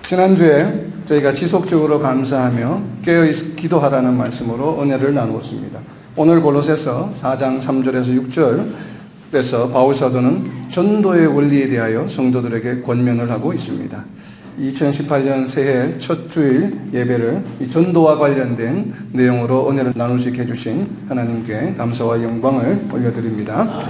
지난주에 저희가 지속적으로 감사하며 깨어있어 기도하라는 말씀으로 은혜를 나누었습니다. 오늘 골로새서 4장 3절에서 6절에서 바울 사도는 전도의 원리에 대하여 성도들에게 권면을 하고 있습니다. 2018년 새해 첫 주일 예배를 이 전도와 관련된 내용으로 은혜를 나눌 수 있게 해주신 하나님께 감사와 영광을 올려드립니다.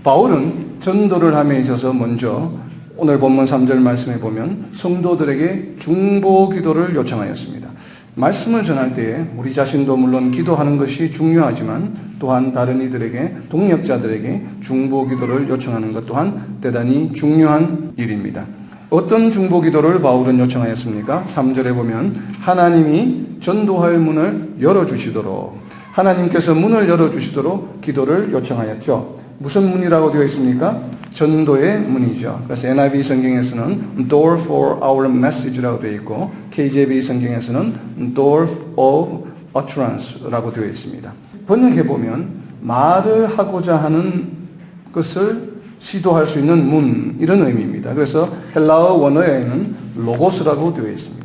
바울은 전도를 함에 있어서 먼저 오늘 본문 3절 말씀에 보면 성도들에게 중보 기도를 요청하였습니다. 말씀을 전할 때에 우리 자신도 물론 기도하는 것이 중요하지만 또한 다른 이들에게, 동역자들에게 중보 기도를 요청하는 것 또한 대단히 중요한 일입니다. 어떤 중보 기도를 바울은 요청하였습니까? 3절에 보면 하나님이 전도할 문을 열어주시도록, 하나님께서 문을 열어주시도록 기도를 요청하였죠. 무슨 문이라고 되어 있습니까? 전도의 문이죠. 그래서 NIV 성경에서는 Door for our message라고 되어 있고 KJV 성경에서는 Door of utterance라고 되어 있습니다. 번역해보면 말을 하고자 하는 것을 시도할 수 있는 문, 이런 의미입니다. 그래서 헬라어 원어에는 로고스라고 되어 있습니다.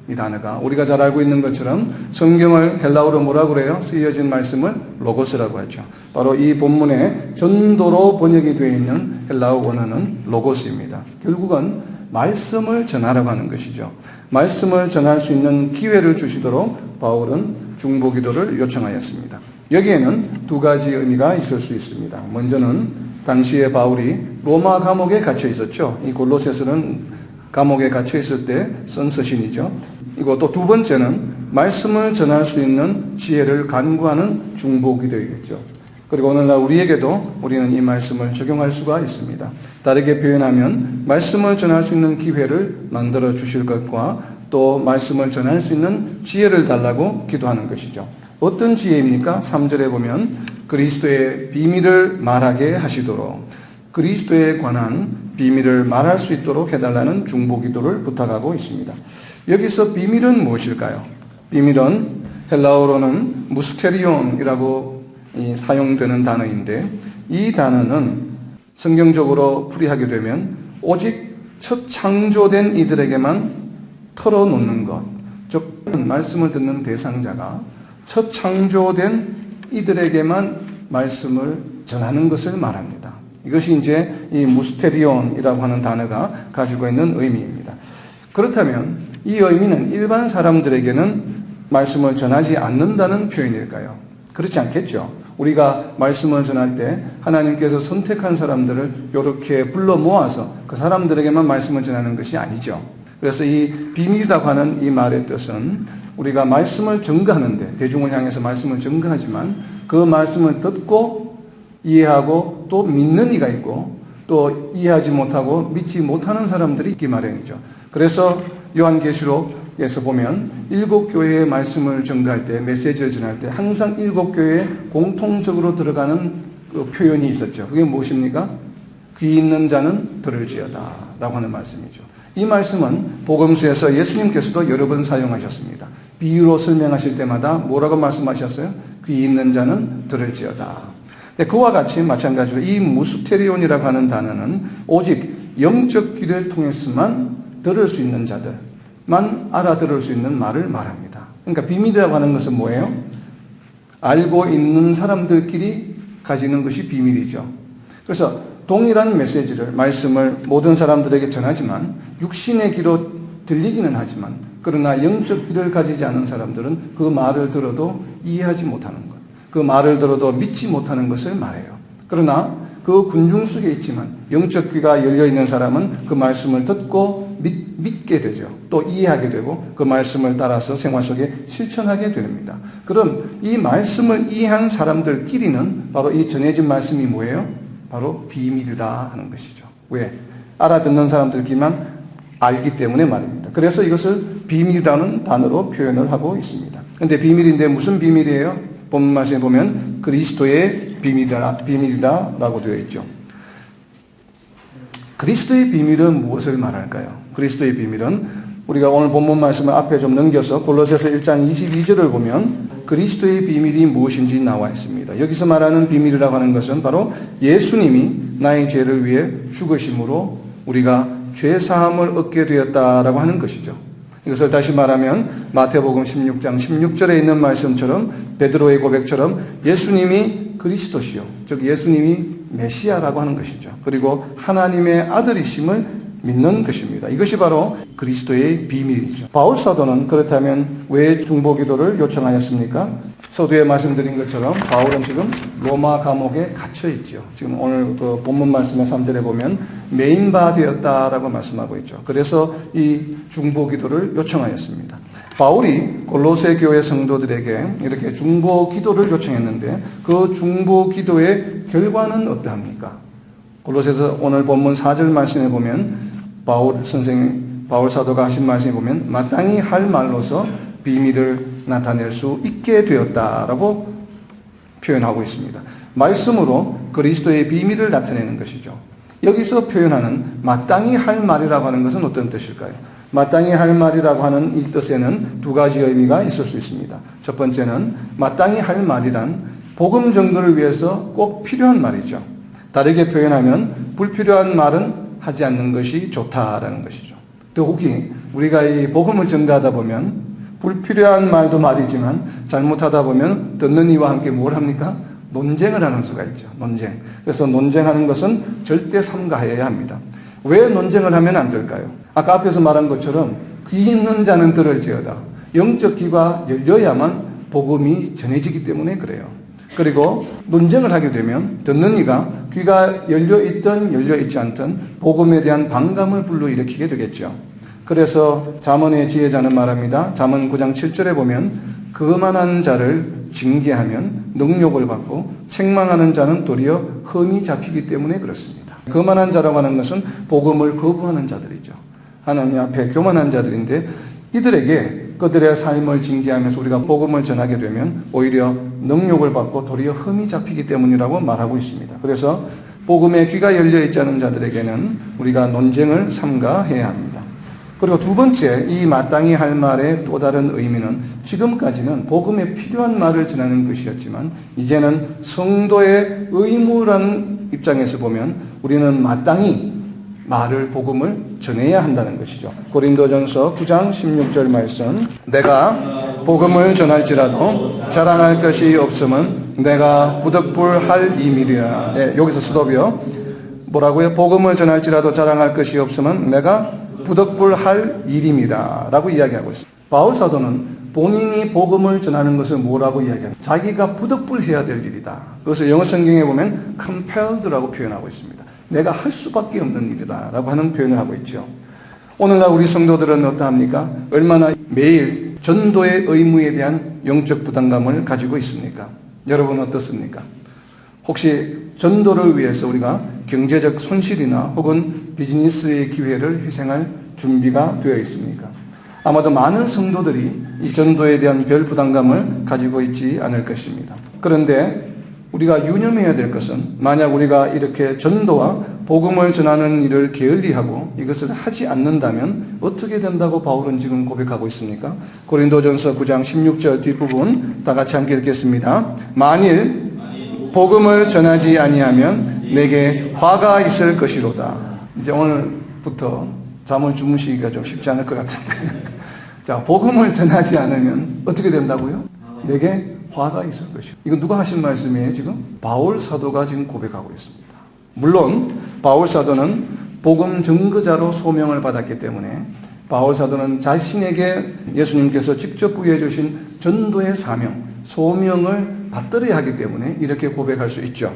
이 단어가 우리가 잘 알고 있는 것처럼 성경을 헬라어로 뭐라고 그래요? 쓰여진 말씀을 로고스라고 하죠. 바로 이 본문에 전도로 번역이 되어 있는 헬라어 원어는 로고스입니다. 결국은 말씀을 전하라고 하는 것이죠. 말씀을 전할 수 있는 기회를 주시도록 바울은 중보 기도를 요청하였습니다. 여기에는 두 가지 의미가 있을 수 있습니다. 먼저는 당시에 바울이 로마 감옥에 갇혀 있었죠. 이 골로새서는 감옥에 갇혀 있을 때 쓴 서신이죠. 이거 또 두 번째는 말씀을 전할 수 있는 지혜를 간구하는 중보 기도이겠죠. 그리고 오늘날 우리에게도 우리는 이 말씀을 적용할 수가 있습니다. 다르게 표현하면 말씀을 전할 수 있는 기회를 만들어 주실 것과 또 말씀을 전할 수 있는 지혜를 달라고 기도하는 것이죠. 어떤 지혜입니까? 3절에 보면 그리스도의 비밀을 말하게 하시도록, 그리스도에 관한 비밀을 말할 수 있도록 해달라는 중보 기도를 부탁하고 있습니다. 여기서 비밀은 무엇일까요? 비밀은 헬라어로는 무스테리온이라고 사용되는 단어인데 이 단어는 성경적으로 풀이하게 되면 오직 첫 창조된 이들에게만 털어놓는 것, 즉 말씀을 듣는 대상자가 첫 창조된 이들에게만 말씀을 전하는 것을 말합니다. 이것이 이제 이 무스테리온이라고 하는 단어가 가지고 있는 의미입니다. 그렇다면 이 의미는 일반 사람들에게는 말씀을 전하지 않는다는 표현일까요? 그렇지 않겠죠. 우리가 말씀을 전할 때 하나님께서 선택한 사람들을 이렇게 불러 모아서 그 사람들에게만 말씀을 전하는 것이 아니죠. 그래서 이 비밀이라고 하는 이 말의 뜻은 우리가 말씀을 전가하는데, 대중을 향해서 말씀을 전가하지만 그 말씀을 듣고 이해하고 또 믿는 이가 있고 또 이해하지 못하고 믿지 못하는 사람들이 있기 마련이죠. 그래서 요한계시록에서 보면 7교회의 말씀을 전가할 때, 메시지를 전할 때 항상 7교회에 공통적으로 들어가는 그 표현이 있었죠. 그게 무엇입니까? 귀 있는 자는 들을지어다 라고 하는 말씀이죠. 이 말씀은 복음서에서 예수님께서도 여러 번 사용하셨습니다. 비유로 설명하실 때마다 뭐라고 말씀하셨어요? 귀 있는 자는 들을지어다. 그와 같이 마찬가지로 이 무스테리온이라고 하는 단어는 오직 영적 귀를 통해서만 들을 수 있는 자들만 알아들을 수 있는 말을 말합니다. 그러니까 비밀이라고 하는 것은 뭐예요? 알고 있는 사람들끼리 가지는 것이 비밀이죠. 그래서 동일한 메시지를, 말씀을 모든 사람들에게 전하지만 육신의 귀로 들리기는 하지만 그러나 영적 귀를 가지지 않은 사람들은 그 말을 들어도 이해하지 못하는 것, 그 말을 들어도 믿지 못하는 것을 말해요. 그러나 그 군중 속에 있지만 영적 귀가 열려있는 사람은 그 말씀을 듣고 믿게 되죠. 또 이해하게 되고 그 말씀을 따라서 생활 속에 실천하게 됩니다. 그럼 이 말씀을 이해한 사람들끼리는 바로 이 전해진 말씀이 뭐예요? 바로 비밀이라 하는 것이죠. 왜? 알아듣는 사람들끼리만 알기 때문에 말입니다. 그래서 이것을 비밀이라는 단어로 표현을 하고 있습니다. 그런데 비밀인데 무슨 비밀이에요? 본문 말씀에 보면 그리스도의 비밀이라고 되어 있죠. 그리스도의 비밀은 무엇을 말할까요? 그리스도의 비밀은 우리가 오늘 본문 말씀을 앞에 좀 넘겨서 골로새서 1장 22절을 보면 그리스도의 비밀이 무엇인지 나와 있습니다. 여기서 말하는 비밀이라고 하는 것은 바로 예수님이 나의 죄를 위해 죽으심으로 우리가 죄사함을 얻게 되었다라고 하는 것이죠. 이것을 다시 말하면 마태복음 16장 16절에 있는 말씀처럼 베드로의 고백처럼 예수님이 그리스도시요, 즉 예수님이 메시아라고 하는 것이죠. 그리고 하나님의 아들이심을 믿는 것입니다. 이것이 바로 그리스도의 비밀이죠. 바울 사도는 그렇다면 왜 중보기도를 요청하였습니까? 서두에 말씀드린 것처럼 바울은 지금 로마 감옥에 갇혀 있죠. 지금 오늘 그 본문 말씀의 3절에 보면 메인바 되었다라고 말씀하고 있죠. 그래서 이 중보기도를 요청하였습니다. 바울이 골로새 교회 성도들에게 이렇게 중보기도를 요청했는데 그 중보기도의 결과는 어떠합니까? 골로새서 오늘 본문 4절 말씀에 보면 바울 사도가 하신 말씀에 보면 마땅히 할 말로서 비밀을 나타낼 수 있게 되었다라고 표현하고 있습니다. 말씀으로 그리스도의 비밀을 나타내는 것이죠. 여기서 표현하는 마땅히 할 말이라고 하는 것은 어떤 뜻일까요? 마땅히 할 말이라고 하는 이 뜻에는 두 가지 의미가 있을 수 있습니다. 첫 번째는 마땅히 할 말이란 복음 전거를 위해서 꼭 필요한 말이죠. 다르게 표현하면 불필요한 말은 하지 않는 것이 좋다라는 것이죠. 더욱이 우리가 이 복음을 전가하다 보면 불필요한 말도 말이지만 잘못하다 보면 듣는 이와 함께 뭘 합니까? 논쟁을 하는 수가 있죠. 논쟁. 그래서 논쟁하는 것은 절대 삼가해야 합니다. 왜 논쟁을 하면 안 될까요? 아까 앞에서 말한 것처럼 귀 있는 자는 들을지어다. 영적 귀가 열려야만 복음이 전해지기 때문에 그래요. 그리고 논쟁을 하게 되면 듣는 이가 귀가 열려있든 열려있지 않든 복음에 대한 반감을 불러일으키게 되겠죠. 그래서 잠언의 지혜자는 말합니다. 잠언 9장 7절에 보면 거만한 자를 징계하면 능욕을 받고 책망하는 자는 도리어 흠이 잡히기 때문에 그렇습니다. 거만한 자라고 하는 것은 복음을 거부하는 자들이죠. 하나님 앞에 교만한 자들인데 이들에게 그들의 삶을 징계하면서 우리가 복음을 전하게 되면 오히려 능욕을 받고 도리어 흠이 잡히기 때문이라고 말하고 있습니다. 그래서 복음에 귀가 열려있지 않은 자들에게는 우리가 논쟁을 삼가해야 합니다. 그리고 두 번째, 이 마땅히 할 말의 또 다른 의미는 지금까지는 복음에 필요한 말을 전하는 것이었지만 이제는 성도의 의무라는 입장에서 보면 우리는 마땅히 말을 복음을 전해야 한다는 것이죠. 고린도전서 9장 16절 말씀, 내가 복음을 전할지라도 자랑할 것이 없으면 내가 부득불할 이밀이라. 네, 여기서 스톱이요. 뭐라고요? 복음을 전할지라도 자랑할 것이 없으면 내가 부득불할 일임이라 라고 이야기하고 있습니다. 바울 사도는 본인이 복음을 전하는 것을 뭐라고 이야기합니까? 자기가 부득불해야 될 일이다. 그것을 영어 성경에 보면 compelled라고 표현하고 있습니다. 내가 할 수밖에 없는 일이다 라고 하는 표현을 하고 있죠. 오늘날 우리 성도들은 어떠합니까? 얼마나 매일 전도의 의무에 대한 영적 부담감을 가지고 있습니까? 여러분 어떻습니까? 혹시 전도를 위해서 우리가 경제적 손실이나 혹은 비즈니스의 기회를 희생할 준비가 되어 있습니까? 아마도 많은 성도들이 이 전도에 대한 별 부담감을 가지고 있지 않을 것입니다. 그런데 우리가 유념해야 될 것은 만약 우리가 이렇게 전도와 복음을 전하는 일을 게을리하고 이것을 하지 않는다면 어떻게 된다고 바울은 지금 고백하고 있습니까? 고린도전서 9장 16절 뒷부분 다 같이 함께 읽겠습니다. 만일 복음을 전하지 아니하면 내게 화가 있을 것이로다. 이제 오늘부터 잠을 주무시기가 좀 쉽지 않을 것 같은데 자, 복음을 전하지 않으면 어떻게 된다고요? 내게 화가 있을 것이요. 이건 누가 하신 말씀이에요 지금? 바울 사도가 지금 고백하고 있습니다. 물론 바울 사도는 복음 증거자로 소명을 받았기 때문에 바울 사도는 자신에게 예수님께서 직접 부여해 주신 전도의 사명, 소명을 받들어야 하기 때문에 이렇게 고백할 수 있죠.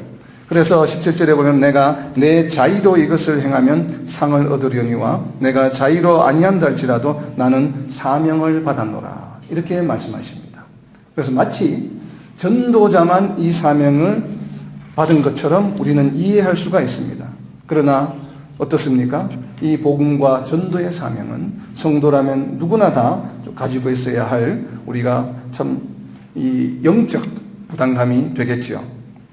그래서 17절에 보면 내가 내 자의로 이것을 행하면 상을 얻으려니와 내가 자의로 아니한다 할지라도 나는 사명을 받았노라. 이렇게 말씀하십니다. 그래서 마치 전도자만 이 사명을 받은 것처럼 우리는 이해할 수가 있습니다. 그러나 어떻습니까? 이 복음과 전도의 사명은 성도라면 누구나 다 가지고 있어야 할 우리가 참 이 영적 부담감이 되겠지요.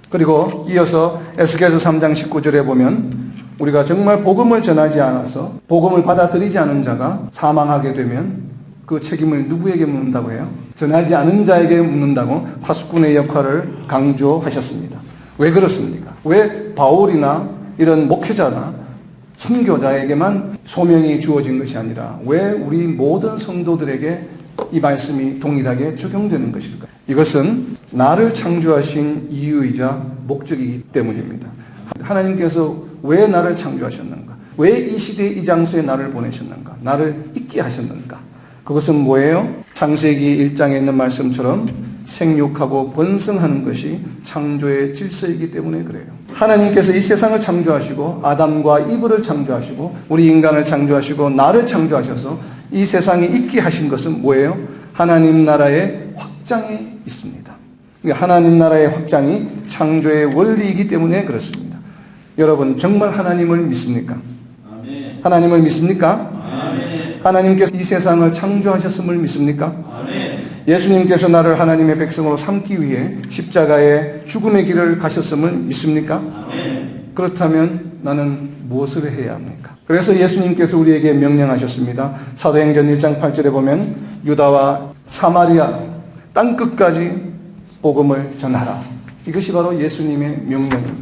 그리고 이어서 에스겔서 3장 19절에 보면 우리가 정말 복음을 전하지 않아서 복음을 받아들이지 않은 자가 사망하게 되면 그 책임을 누구에게 묻는다고 해요? 전하지 않은 자에게 묻는다고 파수꾼의 역할을 강조하셨습니다. 왜 그렇습니까? 왜 바울이나 이런 목회자나 선교자에게만 소명이 주어진 것이 아니라 왜 우리 모든 성도들에게 이 말씀이 동일하게 적용되는 것일까? 이것은 나를 창조하신 이유이자 목적이기 때문입니다. 하나님께서 왜 나를 창조하셨는가? 왜 이 시대 이 장소에 나를 보내셨는가? 나를 있게 하셨는가? 그것은 뭐예요? 창세기 1장에 있는 말씀처럼 생육하고 번성하는 것이 창조의 질서이기 때문에 그래요. 하나님께서 이 세상을 창조하시고 아담과 이브를 창조하시고 우리 인간을 창조하시고 나를 창조하셔서 이 세상에 있게 하신 것은 뭐예요? 하나님 나라의 확장이 있습니다. 하나님 나라의 확장이 창조의 원리이기 때문에 그렇습니다. 여러분 정말 하나님을 믿습니까? 아멘. 하나님을 믿습니까? 아멘. 하나님께서 이 세상을 창조하셨음을 믿습니까? 아멘. 예수님께서 나를 하나님의 백성으로 삼기 위해 십자가의 죽음의 길을 가셨음을 믿습니까? 아멘. 그렇다면 나는 무엇을 해야 합니까? 그래서 예수님께서 우리에게 명령하셨습니다. 사도행전 1장 8절에 보면 유다와 사마리아 땅끝까지 복음을 전하라. 이것이 바로 예수님의 명령입니다.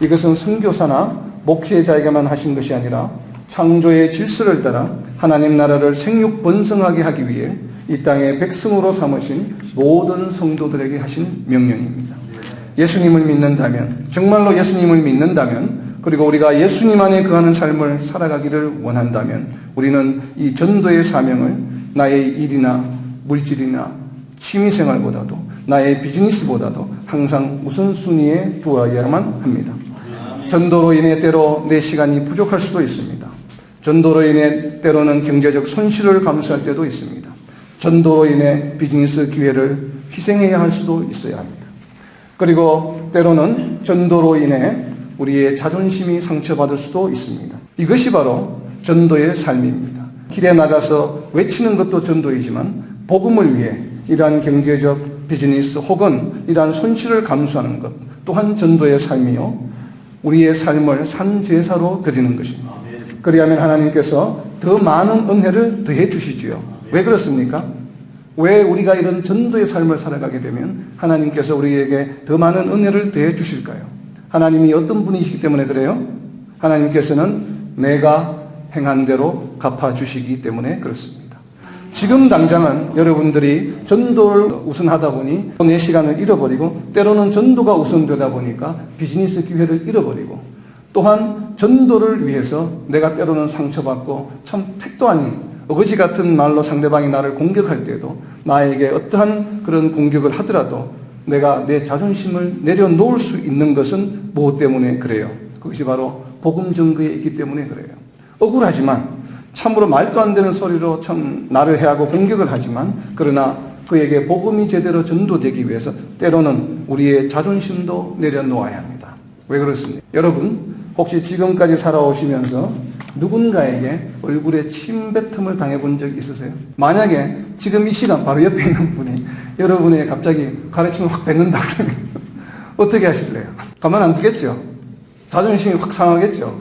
이것은 선교사나 목회자에게만 하신 것이 아니라 창조의 질서를 따라 하나님 나라를 생육 번성하게 하기 위해 이 땅의 백성으로 삼으신 모든 성도들에게 하신 명령입니다. 예수님을 믿는다면, 정말로 예수님을 믿는다면, 그리고 우리가 예수님 안에 거하는 삶을 살아가기를 원한다면 우리는 이 전도의 사명을 나의 일이나 물질이나 취미생활보다도 나의 비즈니스보다도 항상 우선순위에 두어야만 합니다. 전도로 인해 때로 내 시간이 부족할 수도 있습니다. 전도로 인해 때로는 경제적 손실을 감수할 때도 있습니다. 전도로 인해 비즈니스 기회를 희생해야 할 수도 있어야 합니다. 그리고 때로는 전도로 인해 우리의 자존심이 상처받을 수도 있습니다. 이것이 바로 전도의 삶입니다. 길에 나가서 외치는 것도 전도이지만 복음을 위해 이러한 경제적 비즈니스 혹은 이러한 손실을 감수하는 것 또한 전도의 삶이요 우리의 삶을 산제사로 드리는 것입니다. 그리하면 하나님께서 더 많은 은혜를 더해 주시지요. 왜 그렇습니까? 왜 우리가 이런 전도의 삶을 살아가게 되면 하나님께서 우리에게 더 많은 은혜를 더해 주실까요? 하나님이 어떤 분이시기 때문에 그래요? 하나님께서는 내가 행한 대로 갚아주시기 때문에 그렇습니다. 지금 당장은 여러분들이 전도를 우선하다 보니 내 시간을 잃어버리고 때로는 전도가 우선되다 보니까 비즈니스 기회를 잃어버리고 또한 전도를 위해서 내가 때로는 상처받고 참 택도 아닌 어거지 같은 말로 상대방이 나를 공격할 때도 나에게 어떠한 그런 공격을 하더라도 내가 내 자존심을 내려놓을 수 있는 것은 무엇 때문에 그래요? 그것이 바로 복음 전거에 있기 때문에 그래요. 억울하지만 참으로 말도 안 되는 소리로 참 나를 해하고 공격을 하지만 그러나 그에게 복음이 제대로 전도되기 위해서 때로는 우리의 자존심도 내려놓아야 합니다. 왜 그렇습니까? 여러분 혹시 지금까지 살아오시면서 누군가에게 얼굴에 침뱉음을 당해본 적 있으세요? 만약에 지금 이 시간 바로 옆에 있는 분이 여러분에게 갑자기 가르침을 확 뱉는다 그러면 어떻게 하실래요? 가만 안 두겠죠? 자존심이 확 상하겠죠?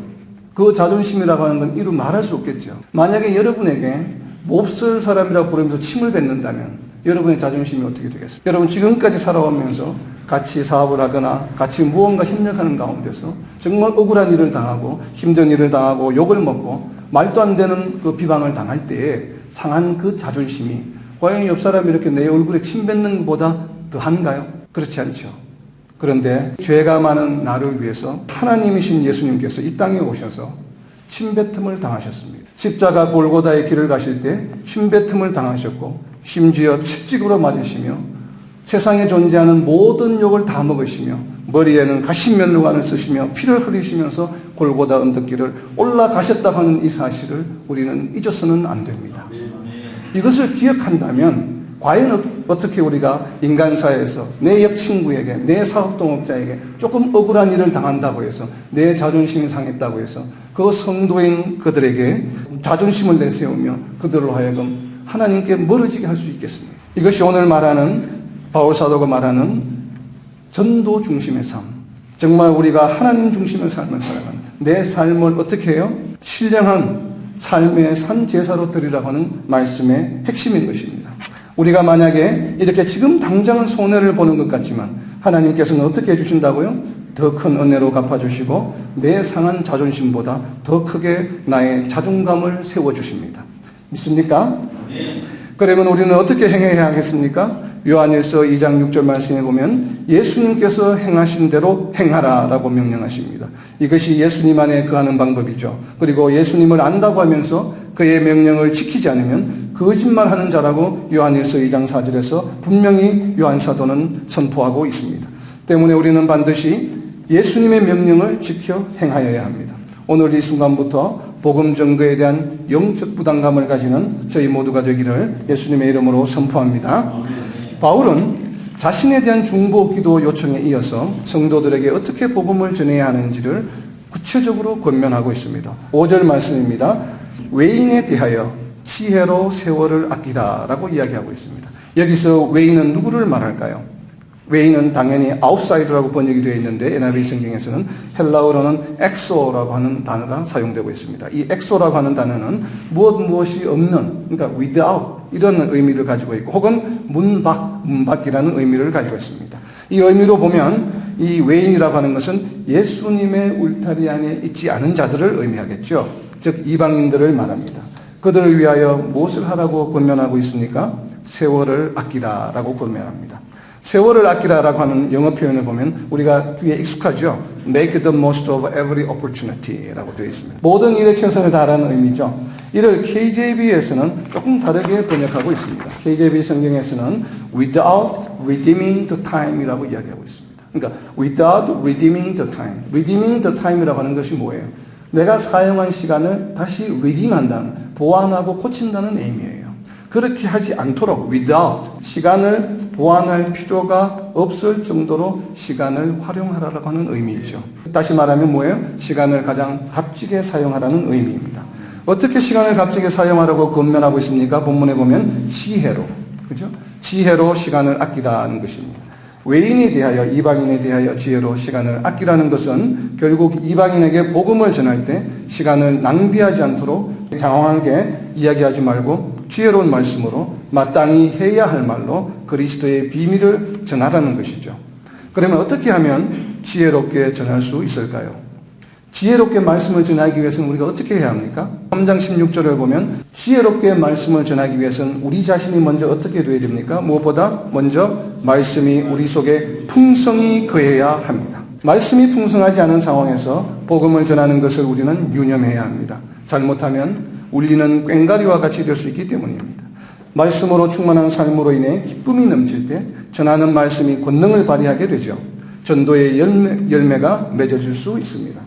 그 자존심이라고 하는 건 이루 말할 수 없겠죠. 만약에 여러분에게 몹쓸 사람이라고 부르면서 침을 뱉는다면 여러분의 자존심이 어떻게 되겠습니까? 여러분 지금까지 살아오면서 같이 사업을 하거나 같이 무언가 협력하는 가운데서 정말 억울한 일을 당하고 힘든 일을 당하고 욕을 먹고 말도 안 되는 그 비방을 당할 때에 상한 그 자존심이 과연 옆 사람이 이렇게 내 얼굴에 침 뱉는 것보다 더한가요? 그렇지 않죠. 그런데 죄가 많은 나를 위해서 하나님이신 예수님께서 이 땅에 오셔서 침뱉음을 당하셨습니다. 십자가 골고다의 길을 가실 때 침뱉음을 당하셨고 심지어 채찍으로 맞으시며 세상에 존재하는 모든 욕을 다 먹으시며 머리에는 가시면류관을 쓰시며 피를 흘리시면서 골고다 언덕길을 올라가셨다고 하는 이 사실을 우리는 잊어서는 안 됩니다. 이것을 기억한다면 과연 어떻게 우리가 인간사회에서 내 옆 친구에게 내 사업동업자에게 조금 억울한 일을 당한다고 해서 내 자존심이 상했다고 해서 그 성도인 그들에게 자존심을 내세우며 그들로 하여금 하나님께 멀어지게 할 수 있겠습니까? 이것이 오늘 말하는 바울사도가 말하는 전도 중심의 삶, 정말 우리가 하나님 중심의 삶을 살아가는 내 삶을 어떻게 해요? 신령한 삶의 산제사로 드리라고 하는 말씀의 핵심인 것입니다. 우리가 만약에 이렇게 지금 당장은 손해를 보는 것 같지만 하나님께서는 어떻게 해주신다고요? 더 큰 은혜로 갚아주시고 내 상한 자존심보다 더 크게 나의 자존감을 세워주십니다. 믿습니까? 그러면 우리는 어떻게 행해야 하겠습니까? 요한일서 2장 6절 말씀에 보면 예수님께서 행하신 대로 행하라 라고 명령하십니다. 이것이 예수님 안에 거하는 방법이죠. 그리고 예수님을 안다고 하면서 그의 명령을 지키지 않으면 거짓말하는 자라고 요한일서 2장 4절에서 분명히 요한사도는 선포하고 있습니다. 때문에 우리는 반드시 예수님의 명령을 지켜 행하여야 합니다. 오늘 이 순간부터 복음 전거에 대한 영적 부담감을 가지는 저희 모두가 되기를 예수님의 이름으로 선포합니다. 바울은 자신에 대한 중보 기도 요청에 이어서 성도들에게 어떻게 복음을 전해야 하는지를 구체적으로 권면하고 있습니다. 5절 말씀입니다. 외인에 대하여 지혜로 세월을 아끼라 라고 이야기하고 있습니다. 여기서 외인은 누구를 말할까요? 외인은 당연히 아웃사이더라고 번역이 되어 있는데 NIV 성경에서는 헬라어로는 엑소라고 하는 단어가 사용되고 있습니다. 이 엑소라고 하는 단어는 무엇이 없는, 그러니까 without 이런 의미를 가지고 있고 혹은 문밖이라는 의미를 가지고 있습니다. 이 의미로 보면 이 외인이라고 하는 것은 예수님의 울타리 안에 있지 않은 자들을 의미하겠죠. 즉 이방인들을 말합니다. 그들을 위하여 무엇을 하라고 권면하고 있습니까? 세월을 아끼라라고 권면합니다. 세월을 아끼라라고 하는 영어 표현을 보면 우리가 귀에 익숙하죠. Make the most of every opportunity라고 되어 있습니다. 모든 일에 최선을 다하라는 의미죠. 이를 KJV에서는 조금 다르게 번역하고 있습니다. KJV 성경에서는 without redeeming the time이라고 이야기하고 있습니다. 그러니까 without redeeming the time. redeeming the time이라고 하는 것이 뭐예요? 내가 사용한 시간을 다시 redeem한다는, 보완하고 고친다는 의미예요. 그렇게 하지 않도록 without, 시간을 보완할 필요가 없을 정도로 시간을 활용하라고 하는 의미이죠. 다시 말하면 뭐예요? 시간을 가장 값지게 사용하라는 의미입니다. 어떻게 시간을 값지게 사용하라고 권면하고 있습니까? 본문에 보면 지혜로, 그죠? 지혜로 시간을 아끼라는 것입니다. 외인에 대하여, 이방인에 대하여 지혜로 시간을 아끼라는 것은 결국 이방인에게 복음을 전할 때 시간을 낭비하지 않도록 장황하게 이야기하지 말고 지혜로운 말씀으로 마땅히 해야 할 말로 그리스도의 비밀을 전하라는 것이죠. 그러면 어떻게 하면 지혜롭게 전할 수 있을까요? 지혜롭게 말씀을 전하기 위해서는 우리가 어떻게 해야 합니까? 3장 16절을 보면 지혜롭게 말씀을 전하기 위해서는 우리 자신이 먼저 어떻게 되어야 됩니까? 무엇보다 먼저 말씀이 우리 속에 풍성히 거해야 합니다. 말씀이 풍성하지 않은 상황에서 복음을 전하는 것을 우리는 유념해야 합니다. 잘못하면 울리는 꽹과리와 같이 될 수 있기 때문입니다. 말씀으로 충만한 삶으로 인해 기쁨이 넘칠 때 전하는 말씀이 권능을 발휘하게 되죠. 전도의 열매가 맺어질 수 있습니다.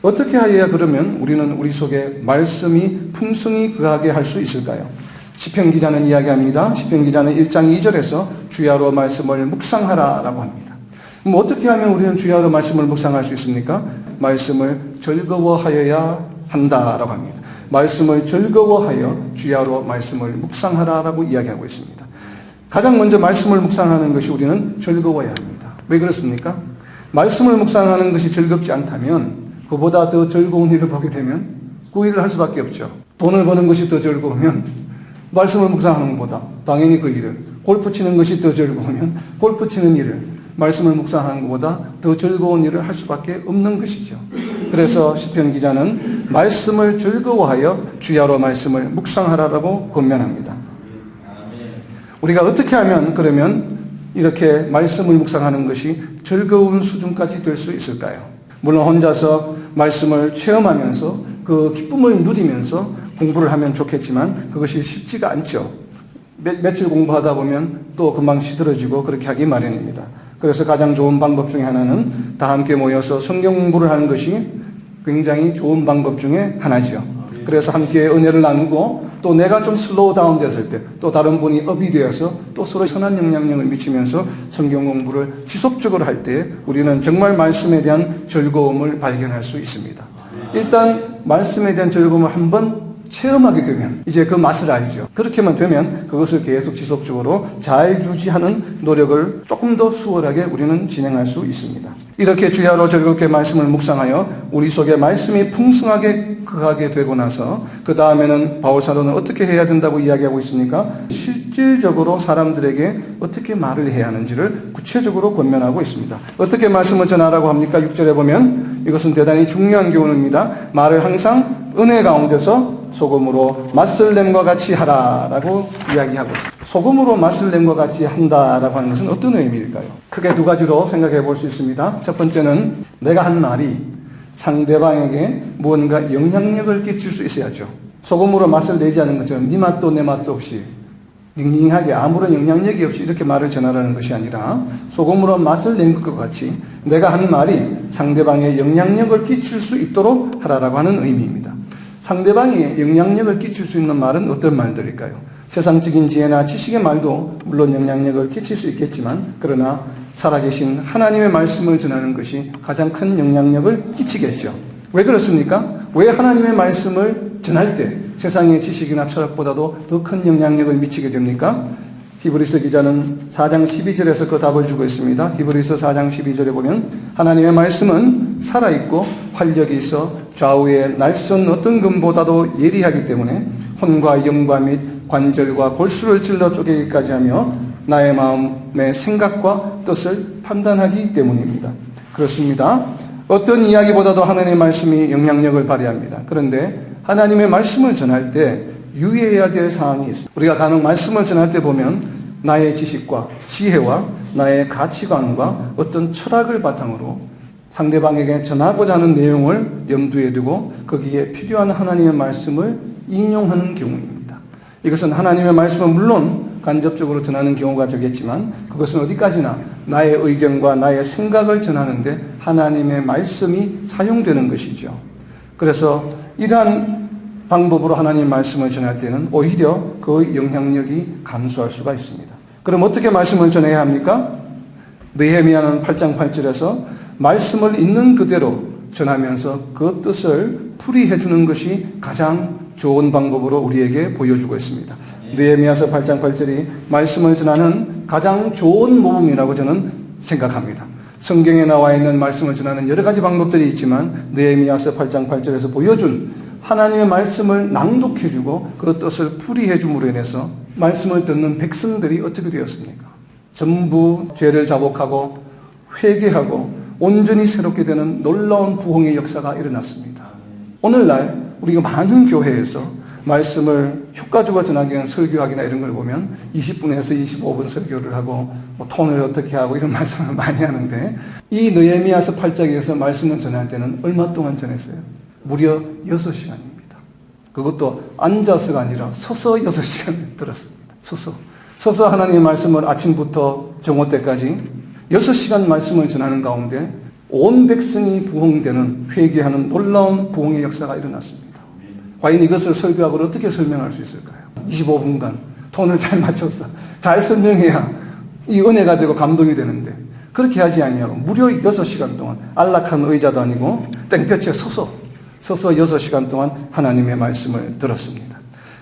어떻게 하여야 그러면 우리는 우리 속에 말씀이 풍성히 거하게 할 수 있을까요? 시편 기자는 이야기합니다. 시편 기자는 1장 2절에서 주야로 말씀을 묵상하라라고 합니다. 그럼 어떻게 하면 우리는 주야로 말씀을 묵상할 수 있습니까? 말씀을 즐거워하여야 한다라고 합니다. 말씀을 즐거워하여 주야로 말씀을 묵상하라라고 이야기하고 있습니다. 가장 먼저 말씀을 묵상하는 것이 우리는 즐거워야 합니다. 왜 그렇습니까? 말씀을 묵상하는 것이 즐겁지 않다면 그보다 더 즐거운 일을 보게 되면 그 일을 할 수밖에 없죠. 돈을 버는 것이 더 즐거우면 말씀을 묵상하는 것보다 당연히 그 일을, 골프 치는 것이 더 즐거우면 골프 치는 일을, 말씀을 묵상하는 것보다 더 즐거운 일을 할 수밖에 없는 것이죠. 그래서 시편 기자는 말씀을 즐거워하여 주야로 말씀을 묵상하라라고 권면합니다. 우리가 어떻게 하면 그러면 이렇게 말씀을 묵상하는 것이 즐거운 수준까지 될 수 있을까요? 물론 혼자서 말씀을 체험하면서 그 기쁨을 누리면서 공부를 하면 좋겠지만 그것이 쉽지가 않죠. 며칠 공부하다 보면 또 금방 시들어지고 그렇게 하기 마련입니다. 그래서 가장 좋은 방법 중에 하나는 다 함께 모여서 성경 공부를 하는 것이 굉장히 좋은 방법 중에 하나죠. 그래서 함께 은혜를 나누고 또 내가 좀 슬로우 다운 됐을 때 또 다른 분이 업이 되어서 또 서로 선한 영향력을 미치면서 성경 공부를 지속적으로 할 때 우리는 정말 말씀에 대한 즐거움을 발견할 수 있습니다. 일단 말씀에 대한 즐거움을 한번 체험하게 되면 이제 그 맛을 알죠. 그렇게만 되면 그것을 계속 지속적으로 잘 유지하는 노력을 조금 더 수월하게 우리는 진행할 수 있습니다. 이렇게 주야로 즐겁게 말씀을 묵상하여 우리 속에 말씀이 풍성하게 거하게 되고 나서 그 다음에는 바울 사도는 어떻게 해야 된다고 이야기하고 있습니까? 실질적으로 사람들에게 어떻게 말을 해야 하는지를 구체적으로 권면하고 있습니다. 어떻게 말씀을 전하라고 합니까? 6절에 보면 이것은 대단히 중요한 교훈입니다. 말을 항상 은혜 가운데서 소금으로 맛을 냄과 같이 하라라고 이야기하고 있습니다. 소금으로 맛을 냄과 같이 한다라고 하는 것은 어떤 의미일까요? 크게 두 가지로 생각해 볼 수 있습니다. 첫 번째는 내가 한 말이 상대방에게 무언가 영향력을 끼칠 수 있어야죠. 소금으로 맛을 내지 않은 것처럼 네 맛도 내 맛도 없이 닝닝하게 아무런 영향력이 없이 이렇게 말을 전하라는 것이 아니라 소금으로 맛을 낸 것과 같이 내가 한 말이 상대방에 영향력을 끼칠 수 있도록 하라라고 하는 의미입니다. 상대방에 영향력을 끼칠 수 있는 말은 어떤 말들일까요? 세상적인 지혜나 지식의 말도 물론 영향력을 끼칠 수 있겠지만 그러나 살아계신 하나님의 말씀을 전하는 것이 가장 큰 영향력을 끼치겠죠. 왜 그렇습니까? 왜 하나님의 말씀을 전할 때 세상의 지식이나 철학보다도 더 큰 영향력을 미치게 됩니까? 히브리서 기자는 4장 12절에서 그 답을 주고 있습니다. 히브리서 4장 12절에 보면 하나님의 말씀은 살아있고 활력이 있어 좌우의 날선 어떤 금보다도 예리하기 때문에 혼과 영과 및 관절과 골수를 찔러 쪼개기까지 하며 나의 마음의 생각과 뜻을 판단하기 때문입니다. 그렇습니다. 어떤 이야기보다도 하나님의 말씀이 영향력을 발휘합니다. 그런데 하나님의 말씀을 전할 때 유의해야 될 사항이 있습니다. 우리가 간혹 말씀을 전할 때 보면 나의 지식과 지혜와 나의 가치관과 어떤 철학을 바탕으로 상대방에게 전하고자 하는 내용을 염두에 두고 거기에 필요한 하나님의 말씀을 인용하는 경우입니다. 이것은 하나님의 말씀은 물론 간접적으로 전하는 경우가 되겠지만 그것은 어디까지나 나의 의견과 나의 생각을 전하는데 하나님의 말씀이 사용되는 것이죠. 그래서 이러한 방법으로 하나님 말씀을 전할 때는 오히려 그 영향력이 감소할 수가 있습니다. 그럼 어떻게 말씀을 전해야 합니까? 느헤미야는 8장 8절에서 말씀을 있는 그대로 전하면서 그 뜻을 풀이해 주는 것이 가장 좋은 방법으로 우리에게 보여주고 있습니다. 느헤미야서 8장 8절이 말씀을 전하는 가장 좋은 모범이라고 저는 생각합니다. 성경에 나와 있는 말씀을 전하는 여러 가지 방법들이 있지만 느헤미야서 8장 8절에서 보여준 하나님의 말씀을 낭독해주고 그 뜻을 풀이해줌으로 인해서 말씀을 듣는 백성들이 어떻게 되었습니까? 전부 죄를 자복하고 회개하고 온전히 새롭게 되는 놀라운 부흥의 역사가 일어났습니다. 오늘날 우리가 많은 교회에서 말씀을 효과적으로 전하기 위한 설교하기나 이런 걸 보면 20분에서 25분 설교를 하고 톤을 어떻게 하고 이런 말씀을 많이 하는데 이 느헤미야서 8장에서 말씀을 전할 때는 얼마 동안 전했어요? 무려 6시간입니다. 그것도 앉아서가 아니라 서서 6시간을 들었습니다. 서서 하나님의 말씀을 아침부터 정오 때까지 6시간 말씀을 전하는 가운데 온 백성이 부흥되는 회개하는 놀라운 부흥의 역사가 일어났습니다. 과연 이것을 설교학으로 어떻게 설명할 수 있을까요? 25분간 톤을 잘 맞춰서 잘 설명해야 이 은혜가 되고 감동이 되는데 그렇게 하지 아니하고 무려 6시간 동안 안락한 의자도 아니고 땡볕에 서서 6시간 동안 하나님의 말씀을 들었습니다.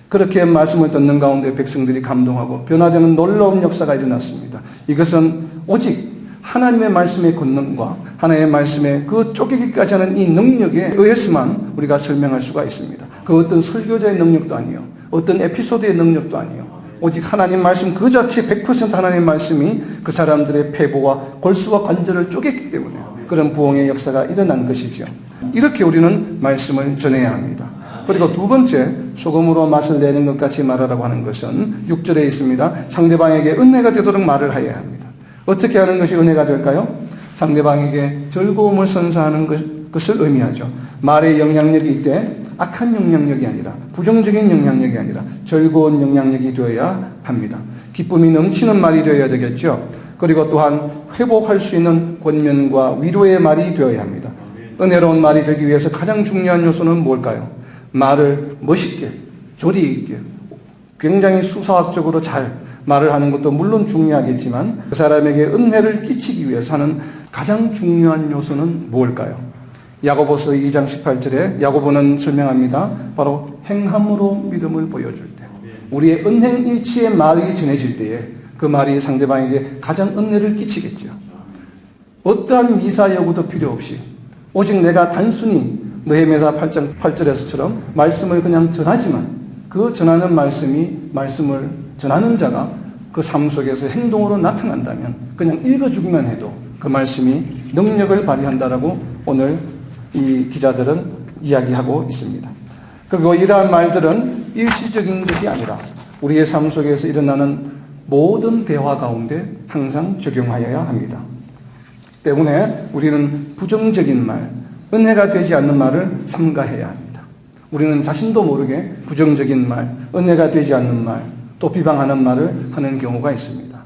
그렇게 말씀을 듣는 가운데 백성들이 감동하고 변화되는 놀라운 역사가 일어났습니다. 이것은 오직 하나님의 말씀의 권능과 하나님의 말씀의 그 쪼개기까지 하는 이 능력에 의해서만 우리가 설명할 수가 있습니다. 그 어떤 설교자의 능력도 아니요, 어떤 에피소드의 능력도 아니요, 오직 하나님 말씀 그 자체 100% 하나님 말씀이 그 사람들의 폐보와 골수와 관절을 쪼갰기 때문에 그런 부흥의 역사가 일어난 것이죠. 이렇게 우리는 말씀을 전해야 합니다. 그리고 두 번째, 소금으로 맛을 내는 것 같이 말하라고 하는 것은 6절에 있습니다. 상대방에게 은혜가 되도록 말을 해야 합니다. 어떻게 하는 것이 은혜가 될까요? 상대방에게 즐거움을 선사하는 것을 의미하죠. 말의 영향력이 있되 악한 영향력이 아니라 부정적인 영향력이 아니라 즐거운 영향력이 되어야 합니다. 기쁨이 넘치는 말이 되어야 되겠죠. 그리고 또한 회복할 수 있는 권면과 위로의 말이 되어야 합니다. 은혜로운 말이 되기 위해서 가장 중요한 요소는 뭘까요? 말을 멋있게, 조리 있게, 굉장히 수사학적으로 잘 말을 하는 것도 물론 중요하겠지만 그 사람에게 은혜를 끼치기 위해서 하는 가장 중요한 요소는 뭘까요? 야고보서 2장 18절에 야고보는 설명합니다. 바로 행함으로 믿음을 보여줄 때, 우리의 은행일치의 말이 전해질 때에 그 말이 상대방에게 가장 은혜를 끼치겠죠. 어떠한 미사 여구도 필요 없이 오직 내가 단순히 느헤미야 8장 8절에서처럼 말씀을 그냥 전하지만 그 전하는 말씀을 전하는 자가 그 삶 속에서 행동으로 나타난다면 그냥 읽어주기만 해도 그 말씀이 능력을 발휘한다라고 오늘 이 기자들은 이야기하고 있습니다. 그리고 이러한 말들은 일시적인 것이 아니라 우리의 삶 속에서 일어나는 모든 대화 가운데 항상 적용하여야 합니다. 때문에 우리는 부정적인 말, 은혜가 되지 않는 말을 삼가해야 합니다. 우리는 자신도 모르게 부정적인 말, 은혜가 되지 않는 말, 또 비방하는 말을 하는 경우가 있습니다.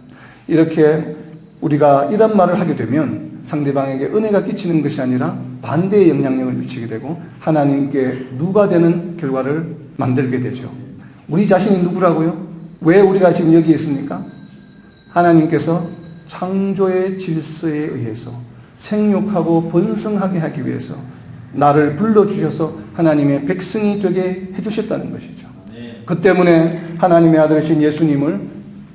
이렇게 우리가 이런 말을 하게 되면 상대방에게 은혜가 끼치는 것이 아니라 반대의 영향력을 미치게 되고 하나님께 누가 되는 결과를 만들게 되죠. 우리 자신이 누구라고요? 왜 우리가 지금 여기 있습니까? 하나님께서 창조의 질서에 의해서 생육하고 번성하게 하기 위해서 나를 불러주셔서 하나님의 백성이 되게 해주셨다는 것이죠. 그 때문에 하나님의 아들이신 예수님을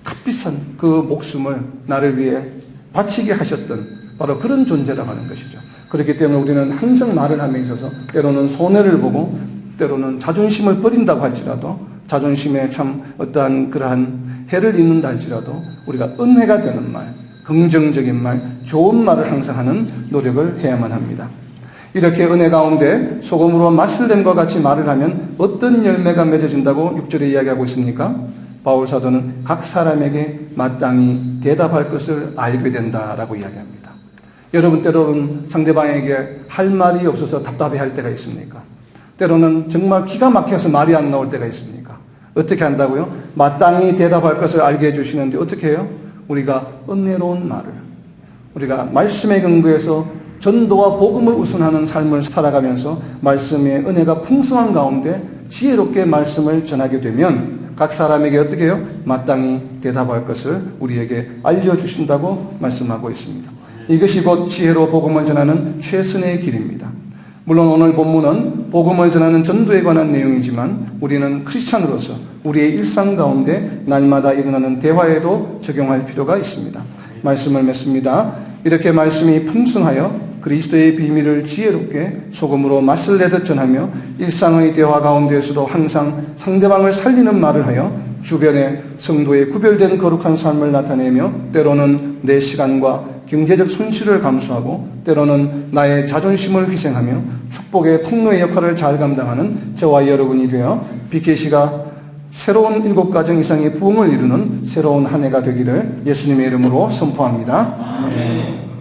값비싼 그 목숨을 나를 위해 바치게 하셨던 바로 그런 존재라고 하는 것이죠. 그렇기 때문에 우리는 항상 말을 함에 있어서 때로는 손해를 보고 때로는 자존심을 버린다고 할지라도 자존심에 참 어떠한 그러한 해를 입는다 할지라도 우리가 은혜가 되는 말, 긍정적인 말, 좋은 말을 항상 하는 노력을 해야만 합니다. 이렇게 은혜 가운데 소금으로 맛을 냄과 같이 말을 하면 어떤 열매가 맺어진다고 6절에 이야기하고 있습니까? 바울 사도는 각 사람에게 마땅히 대답할 것을 알게 된다라고 이야기합니다. 여러분 때로는 상대방에게 할 말이 없어서 답답해할 때가 있습니까? 때로는 정말 기가 막혀서 말이 안 나올 때가 있습니까? 어떻게 한다고요? 마땅히 대답할 것을 알게 해주시는데 어떻게 해요? 우리가 은혜로운 말을, 우리가 말씀에 근거해서 전도와 복음을 우선하는 삶을 살아가면서 말씀의 은혜가 풍성한 가운데 지혜롭게 말씀을 전하게 되면 각 사람에게 어떻게 해요? 마땅히 대답할 것을 우리에게 알려주신다고 말씀하고 있습니다. 이것이 곧 지혜로 복음을 전하는 최선의 길입니다. 물론 오늘 본문은 복음을 전하는 전도에 관한 내용이지만 우리는 크리스찬으로서 우리의 일상 가운데 날마다 일어나는 대화에도 적용할 필요가 있습니다. 말씀을 맺습니다. 이렇게 말씀이 풍성하여 그리스도의 비밀을 지혜롭게 소금으로 맛을 내듯 전하며 일상의 대화 가운데에서도 항상 상대방을 살리는 말을 하여 주변의 성도의 구별된 거룩한 삶을 나타내며 때로는 내 시간과 경제적 손실을 감수하고 때로는 나의 자존심을 희생하며 축복의 통로의 역할을 잘 감당하는 저와 여러분이 되어 BKC가 새로운 7가정 이상의 부흥을 이루는 새로운 한 해가 되기를 예수님의 이름으로 선포합니다. 아멘.